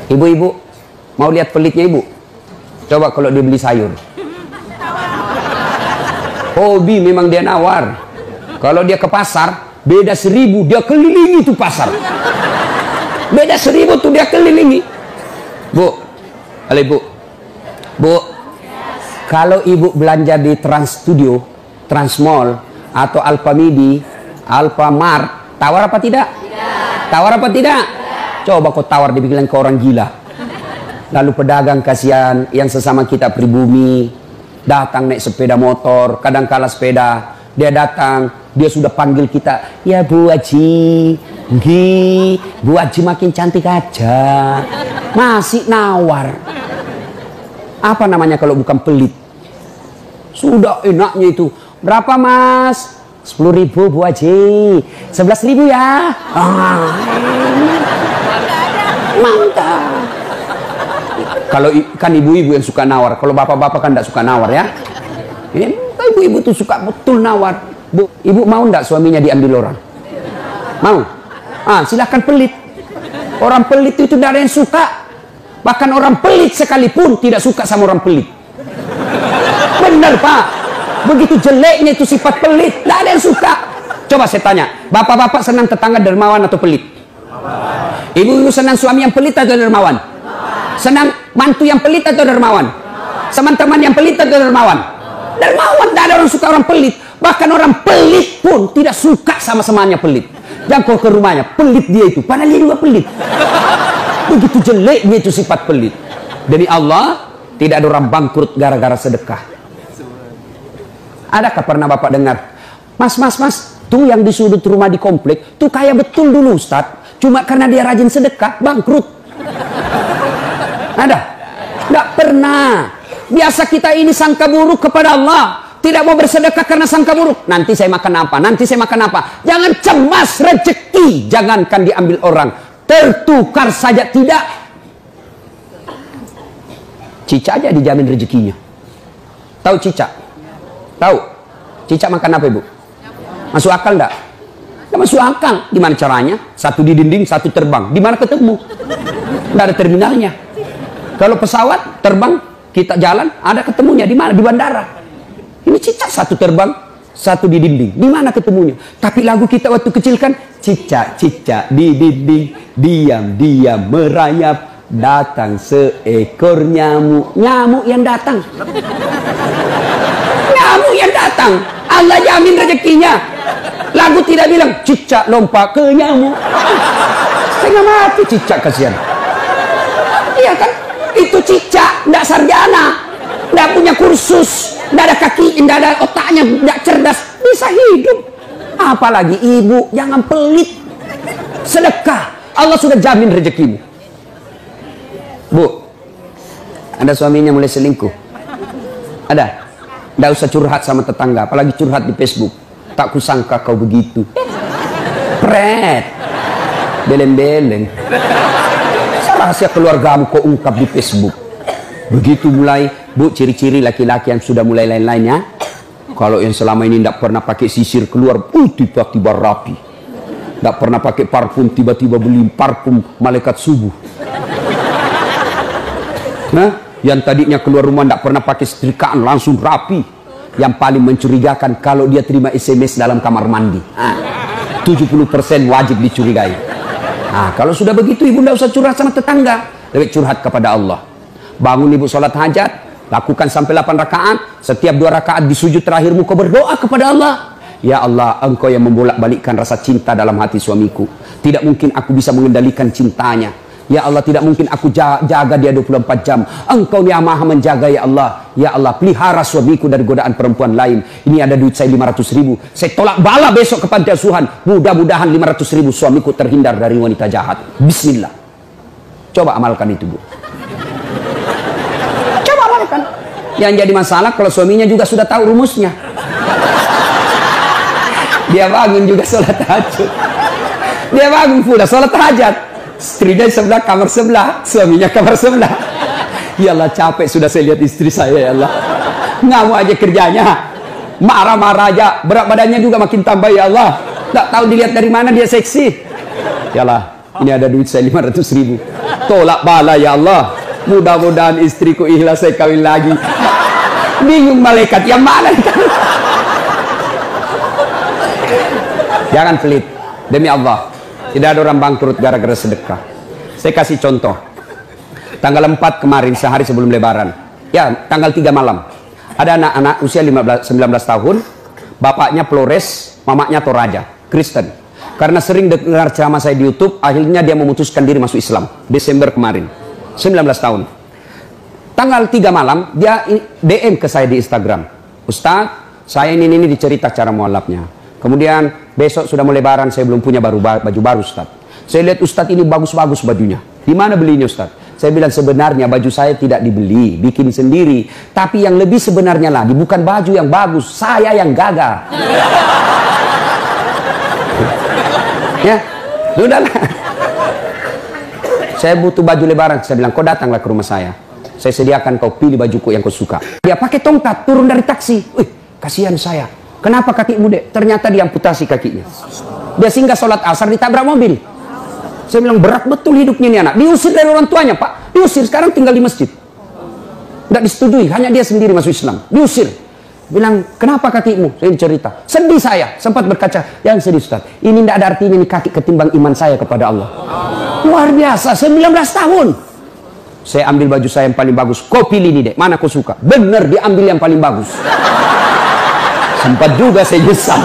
Ibu-ibu, mau lihat pelitnya ibu? Coba kalau dia beli sayur. Hobi memang dia nawar. Kalau dia ke pasar, beda 1000, dia kelilingi tuh pasar. Beda 1000 tuh dia kelilingi. Bu, halo ibu. Bu, kalau ibu belanja di Trans Studio, Trans Mall, atau Alfamidi, Alfamart, tawar apa tidak? Tidak. Tawar apa tidak? Coba kau tawar, dibilang ke orang gila. Lalu pedagang kasihan yang sesama kita pribumi datang naik sepeda motor, kadang kala sepeda, dia datang, dia sudah panggil kita, ya Bu Haji, Bu Haji makin cantik aja, masih nawar. Apa namanya kalau bukan pelit? Sudah enaknya itu, berapa Mas? 10.000 Bu Haji, 11.000 ya. Mantap. Kalau kan ibu-ibu yang suka nawar, kalau bapak-bapak kan tidak suka nawar ya. Ini ibu-ibu tuh suka betul nawar. Bu, ibu mau ndak suaminya diambil orang? Mau? Silahkan pelit. Orang pelit itu tidak ada yang suka. Bahkan orang pelit sekalipun tidak suka sama orang pelit. Benar Pak. Begitu jeleknya itu sifat pelit, tidak ada yang suka. Coba saya tanya, bapak-bapak senang tetangga dermawan atau pelit? Ibu-ibu senang suami yang pelit atau dermawan? Senang mantu yang pelit atau dermawan? Teman-teman yang pelit atau dermawan? Dermawan, tidak ada orang suka orang pelit. Bahkan orang pelit pun tidak suka sama semuanya pelit. Jangan kau ke rumahnya, pelit dia itu, padahal dia juga pelit. Begitu jeleknya itu sifat pelit. Demi Allah, tidak ada orang bangkrut gara-gara sedekah. Adakah pernah bapak dengar, Mas, tuh yang di sudut rumah di komplek, tuh kaya betul dulu Ustadz, cuma karena dia rajin sedekah, bangkrut. Ada? Tidak pernah. Biasa kita ini sangka buruk kepada Allah. Tidak mau bersedekah karena sangka buruk. Nanti saya makan apa? Nanti saya makan apa? Jangan cemas rezeki. Jangankan diambil orang. Tertukar saja tidak. Cica aja dijamin rezekinya. Tahu Cica? Tahu? Cica makan apa ibu? Masuk akal enggak? Tidak masuk akal. Gimana caranya? Satu di dinding, satu terbang. Di mana ketemu? Tidak ada terminalnya. Kalau pesawat terbang, kita jalan, ada ketemunya di mana? Di bandara. Ini Cica satu terbang, satu di dinding. Di mana ketemunya? Tapi lagu kita waktu kecil kan, Cica di dinding, diam merayap, datang seekor nyamuk. Nyamuk yang datang. Nyamuk yang datang. Allah jamin rezekinya. Lagu tidak bilang Cica lompat ke nyamuk. Setengah mati Cica, kasihan. Iya kan? Itu Cica, tidak sarjana, tidak punya kursus, tidak ada kaki, tidak ada otaknya, tidak cerdas, bisa hidup. Apalagi ibu, jangan pelit. Sedekah, Allah sudah jamin rezekimu. Bu, ada suaminya mulai selingkuh? Ada? Tidak usah curhat sama tetangga, apalagi curhat di Facebook. Tak kusangka kau begitu. Pret, beleng-beleng. Rahasia keluargamu kau ungkap di Facebook. Begitu mulai, bu, ciri-ciri laki-laki yang sudah mulai lain-lainnya. Kalau yang selama ini tidak pernah pakai sisir keluar, tiba-tiba rapi. Tidak pernah pakai parfum, tiba-tiba beli parfum malaikat subuh. Nah, yang tadinya keluar rumah tidak pernah pakai setrikaan, langsung rapi. Yang paling mencurigakan kalau dia terima SMS dalam kamar mandi. 70% wajib dicurigai. Nah, kalau sudah begitu ibu tidak usah curhat sama tetangga, lebih curhat kepada Allah. Bangun ibu sholat hajat, lakukan sampai 8 rakaat. Setiap 2 rakaat di sujud terakhirmu kau berdoa kepada Allah. Ya Allah, engkau yang membolak-balikkan rasa cinta dalam hati suamiku. Tidak mungkin aku bisa mengendalikan cintanya. Ya Allah, tidak mungkin aku jaga dia 24 jam. Engkau yang maha menjaga ya Allah. Ya Allah, pelihara suamiku dari godaan perempuan lain. Ini ada duit saya 500.000. Saya tolak bala besok ke panti asuhan. Mudah-mudahan 500.000 suamiku terhindar dari wanita jahat. Bismillah. Coba amalkan itu, Bu. Coba amalkan. Yang jadi masalah kalau suaminya juga sudah tahu rumusnya. Dia bangun juga sholat tahajud. Dia bangun pula sholat hajat. Istrinya sebelah, kamar sebelah, suaminya kamar sebelah. Ya Allah, capek sudah saya lihat istri saya, ya Allah. Ngamuk aja kerjanya, marah-marah aja, berat badannya juga makin tambah, ya Allah. Tak tahu dilihat dari mana dia seksi. Ya Allah, ini ada duit saya 500.000. tolak bala ya Allah. Mudah-mudahan istriku ikhlas saya kawin lagi. Bingung malaikat yang mana? Jangan pelit. Demi Allah, tidak ada orang bangkrut gara-gara sedekah. Saya kasih contoh. Tanggal 4 kemarin, sehari sebelum Lebaran. Ya, tanggal 3 malam. Ada anak-anak usia 19 tahun. Bapaknya Flores, mamanya Toraja, Kristen. Karena sering dengar ceramah saya di YouTube, akhirnya dia memutuskan diri masuk Islam. Desember kemarin, 19 tahun. Tanggal 3 malam, dia DM ke saya di Instagram. Ustaz, saya ini dicerita cara mualafnya. Kemudian besok sudah mau Lebaran, saya belum punya baju baru Ustaz. Saya lihat Ustaz ini bagus-bagus bajunya. Di mana belinya Ustaz? Saya bilang sebenarnya baju saya tidak dibeli, bikin sendiri. Tapi yang lebih sebenarnya lagi bukan baju yang bagus, saya yang gagal. Ya, sudahlah. Saya butuh baju Lebaran. Saya bilang, kau datanglah ke rumah saya. Saya sediakan kau pilih bajuku yang kau suka. Dia pakai tongkat turun dari taksi. Wih, kasihan saya. Kenapa kakimu dek? Ternyata diamputasi kakinya. Dia singgah sholat asar ditabrak mobil. Saya bilang berat betul hidupnya ini anak. Diusir dari orang tuanya pak. Diusir sekarang tinggal di masjid. Tidak disetujui. Hanya dia sendiri masuk Islam. Diusir. Bilang kenapa kakimu? Saya cerita. Sedih saya. Sempat berkaca. Jangan sedih Ustaz. Ini tidak ada artinya ini kaki ketimbang iman saya kepada Allah. Luar biasa. 19 tahun. Saya ambil baju saya yang paling bagus. Kau pilih ini dek. Mana kau suka? Bener diambil yang paling bagus. Sempat juga saya nyesal.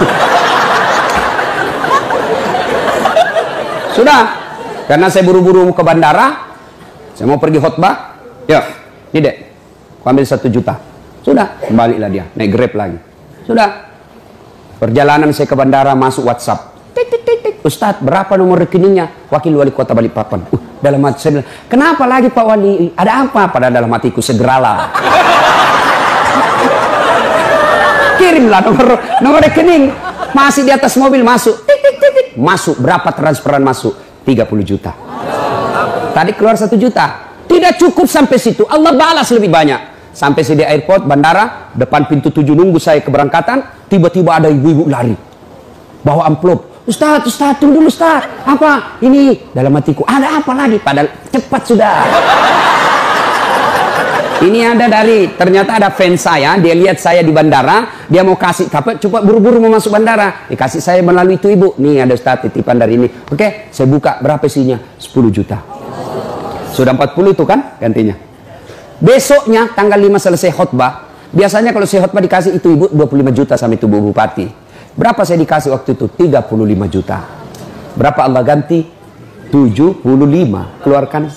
Sudah. Karena saya buru-buru ke bandara. Saya mau pergi khutbah. Ya. Ini dek. Kau ambil 1 juta. Sudah. Kembalilah dia. Naik Grab lagi. Sudah. Perjalanan saya ke bandara masuk WhatsApp. Tik, tik, tik, tik. Ustadz, berapa nomor rekeningnya? Wakil Wali Kota Balikpapan. Dalam hati saya bilang, kenapa lagi Pak Wali? Ada apa? Padahal dalam hatiku segeralah. Kirimlah nomor rekening. Masih di atas mobil masuk. Tik, tik, tik, tik. Masuk. Berapa transferan masuk? 30 juta. Tadi keluar 1 juta. Tidak cukup sampai situ. Allah balas lebih banyak. Sampai saya di airport, bandara, depan pintu 7 nunggu saya keberangkatan. Tiba-tiba ada ibu-ibu lari. Bawa amplop. Ustaz, tunggu dulu Ustaz. Apa? Ini dalam hatiku. Ada apa lagi? Padahal cepat sudah. Ini ada ternyata ada fans saya. Dia lihat saya di bandara. Dia mau kasih, coba buru-buru mau masuk bandara. Dikasih saya melalui itu ibu. Nih ada Ustaz titipan dari ini. Oke, saya buka. Berapa isinya? 10 juta. Sudah 40 itu kan gantinya. Besoknya tanggal 5 selesai khutbah. Biasanya kalau saya khutbah dikasih itu ibu 25 juta sama itu Bu Bupati. Berapa saya dikasih waktu itu? 35 juta. Berapa Allah ganti? 75. Keluarkan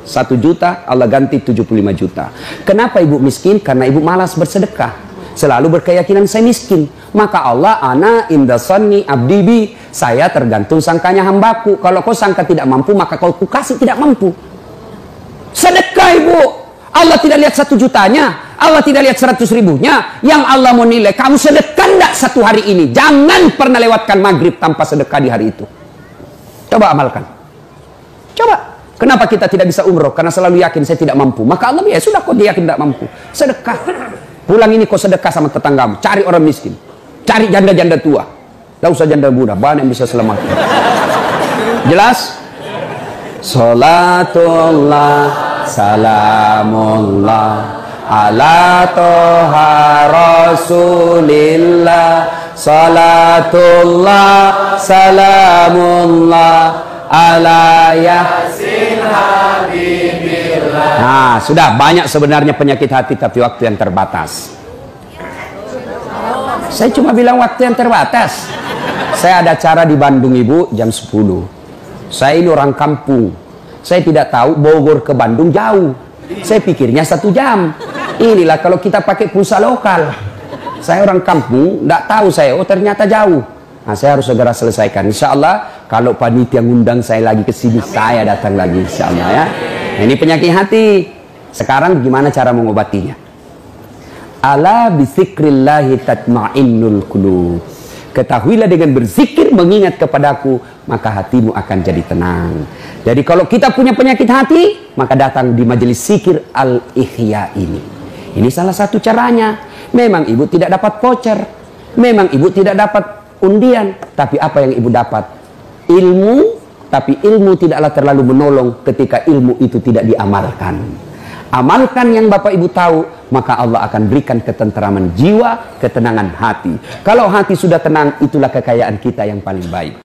1 juta, Allah ganti 75 juta. Kenapa ibu miskin? Karena ibu malas bersedekah. Selalu berkeyakinan saya miskin. Maka Allah, ana indasani abdibi. Saya tergantung sangkanya hambaku. Kalau kau sangka tidak mampu, maka kau kasih tidak mampu. Sedekah ibu. Allah tidak lihat 1 jutanya. Allah tidak lihat 100 ribunya. Yang Allah mau nilai, kamu sedekah enggak 1 hari ini. Jangan pernah lewatkan maghrib tanpa sedekah di hari itu. Coba amalkan. Coba. Kenapa kita tidak bisa umroh? Karena selalu yakin saya tidak mampu. Maka Allah, ya sudah kok dia yakin tidak mampu. Sedekah. Pulang ini kau sedekah sama tetanggamu. Cari orang miskin. Cari janda-janda tua. Tidak usah janda muda. Banyak yang bisa selamatkan. Jelas? Salatullah, salamullah ala toha rasulillah. Salatullah, salamullah ala yasin habibillah. Nah, sudah banyak sebenarnya penyakit hati, tapi waktu yang terbatas. Saya cuma bilang waktu yang terbatas. Saya ada acara di Bandung ibu jam 10. Saya ini orang kampung. Saya tidak tahu Bogor ke Bandung jauh. Saya pikirnya 1 jam. Inilah kalau kita pakai pulsa lokal. Saya orang kampung, tidak tahu saya. Oh ternyata jauh. Nah saya harus segera selesaikan. Insya Allah kalau panitia ngundang saya lagi ke sini, saya datang lagi. Insya Allah ya. Nah, ini penyakit hati. Sekarang gimana cara mengobatinya? Ala bizikrillahi tatma'innul qulub. Ketahuilah dengan berzikir mengingat kepadaku, maka hatimu akan jadi tenang. Jadi kalau kita punya penyakit hati, maka datang di majelis zikir Al-Ihya ini. Ini salah satu caranya. Memang ibu tidak dapat voucher. Memang ibu tidak dapat undian. Tapi apa yang ibu dapat? Ilmu tapi ilmu tidaklah terlalu menolong ketika ilmu itu tidak diamalkan. Amalkan yang Bapak Ibu tahu, maka Allah akan berikan ketenteraman jiwa, ketenangan hati. Kalau hati sudah tenang, itulah kekayaan kita yang paling baik.